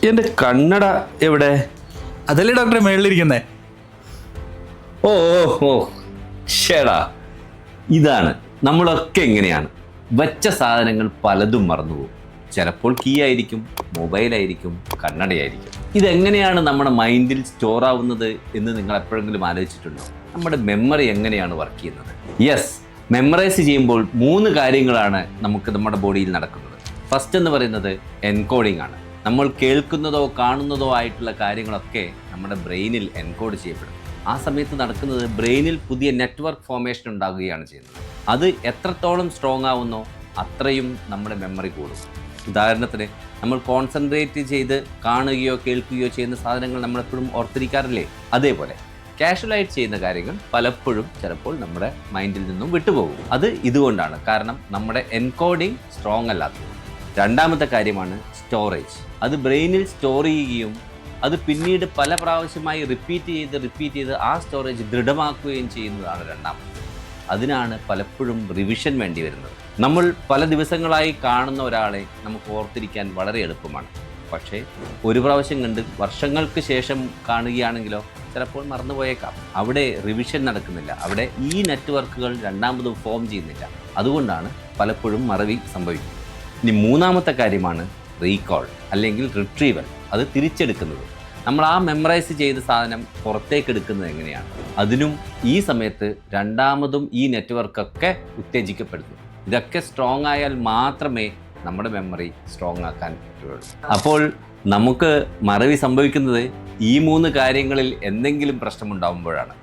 എൻ്റെ കണ്ണട എവിടെ? അതല്ലേ ഡോക്ടറെ മേളിലിരിക്കുന്നേ. ഓ ഓ ഓ ശേടാ, ഇതാണ് നമ്മളൊക്കെ എങ്ങനെയാണ്. വച്ച സാധനങ്ങൾ പലതും മറന്നുപോകും. ചിലപ്പോൾ കീ ആയിരിക്കും, മൊബൈലായിരിക്കും, കണ്ണടയായിരിക്കും. ഇതെങ്ങനെയാണ് നമ്മുടെ മൈൻഡിൽ സ്റ്റോർ ആവുന്നത് എന്ന് നിങ്ങൾ എപ്പോഴെങ്കിലും ആലോചിച്ചിട്ടുണ്ടോ? നമ്മുടെ മെമ്മറി എങ്ങനെയാണ് വർക്ക് ചെയ്യുന്നത്? യെസ്, മെമ്മറൈസ് ചെയ്യുമ്പോൾ 3 കാര്യങ്ങളാണ് നമുക്ക് നമ്മുടെ ബോഡിയിൽ നടക്കുന്നത്. ഫസ്റ്റ് എന്ന് പറയുന്നത് എൻകോഡിംഗ് ആണ്. നമ്മൾ കേൾക്കുന്നതോ കാണുന്നതോ ആയിട്ടുള്ള കാര്യങ്ങളൊക്കെ നമ്മുടെ ബ്രെയിനിൽ എൻകോഡ് ചെയ്യപ്പെടും. ആ സമയത്ത് നടക്കുന്നത് ബ്രെയിനിൽ പുതിയ നെറ്റ്വർക്ക് ഫോർമേഷൻ ഉണ്ടാകുകയാണ് ചെയ്യുന്നത്. അത് എത്രത്തോളം സ്ട്രോങ് ആവുന്നോ അത്രയും നമ്മുടെ മെമ്മറി കൂടും. ഉദാഹരണത്തിന്, നമ്മൾ കോൺസെൻട്രേറ്റ് ചെയ്ത് കാണുകയോ കേൾക്കുകയോ ചെയ്യുന്ന സാധനങ്ങൾ നമ്മളെപ്പോഴും ഓർത്തിരിക്കാറില്ലേ? അതേപോലെ കാഷ്വലായിട്ട് ചെയ്യുന്ന കാര്യങ്ങൾ പലപ്പോഴും ചിലപ്പോൾ നമ്മുടെ മൈൻഡിൽ നിന്നും വിട്ടുപോകും. അത് ഇതുകൊണ്ടാണ്, കാരണം നമ്മുടെ എൻകോഡിങ് സ്ട്രോങ് അല്ലാത്തത്. രണ്ടാമത്തെ കാര്യമാണ് സ്റ്റോറേജ്. അത് ബ്രെയിനിൽ സ്റ്റോർ ചെയ്യുകയും അത് പിന്നീട് പല പ്രാവശ്യമായി റിപ്പീറ്റ് ചെയ്ത് ആ സ്റ്റോറേജ് ദൃഢമാക്കുകയും ചെയ്യുന്നതാണ് രണ്ടാമത്. അതിനാണ് പലപ്പോഴും റിവിഷൻ വേണ്ടി വരുന്നത്. നമ്മൾ പല ദിവസങ്ങളായി കാണുന്ന ഒരാളെ നമുക്ക് ഓർത്തിരിക്കാൻ വളരെ എളുപ്പമാണ്. പക്ഷേ ഒരു പ്രാവശ്യം കണ്ട് വർഷങ്ങൾക്ക് ശേഷം കാണുകയാണെങ്കിലോ ചിലപ്പോൾ മറന്നുപോയേക്കാം. അവിടെ റിവിഷൻ നടക്കുന്നില്ല. അവിടെ ഈ നെറ്റ്വർക്കുകൾ രണ്ടാമതും ഫോം ചെയ്യുന്നില്ല. അതുകൊണ്ടാണ് പലപ്പോഴും മറവി സംഭവിക്കുന്നത്. ഇനി മൂന്നാമത്തെ കാര്യമാണ് റീകോൾ അല്ലെങ്കിൽ റിട്രീവൽ. അത് തിരിച്ചെടുക്കുന്നത്. നമ്മൾ ആ മെമ്മറൈസ് ചെയ്ത സാധനം പുറത്തേക്ക് എടുക്കുന്നത് എങ്ങനെയാണ്? അതിനും ഈ സമയത്ത് രണ്ടാമതും ഈ നെറ്റ്വർക്കൊക്കെ ഉത്തേജിക്കപ്പെടുന്നു. ഇതൊക്കെ സ്ട്രോങ് ആയാൽ മാത്രമേ നമ്മുടെ മെമ്മറി സ്ട്രോങ് ആക്കാൻ പറ്റുള്ളൂ. അപ്പോൾ നമുക്ക് മറവി സംഭവിക്കുന്നത് ഈ 3 കാര്യങ്ങളിൽ എന്തെങ്കിലും പ്രശ്നമുണ്ടാകുമ്പോഴാണ്.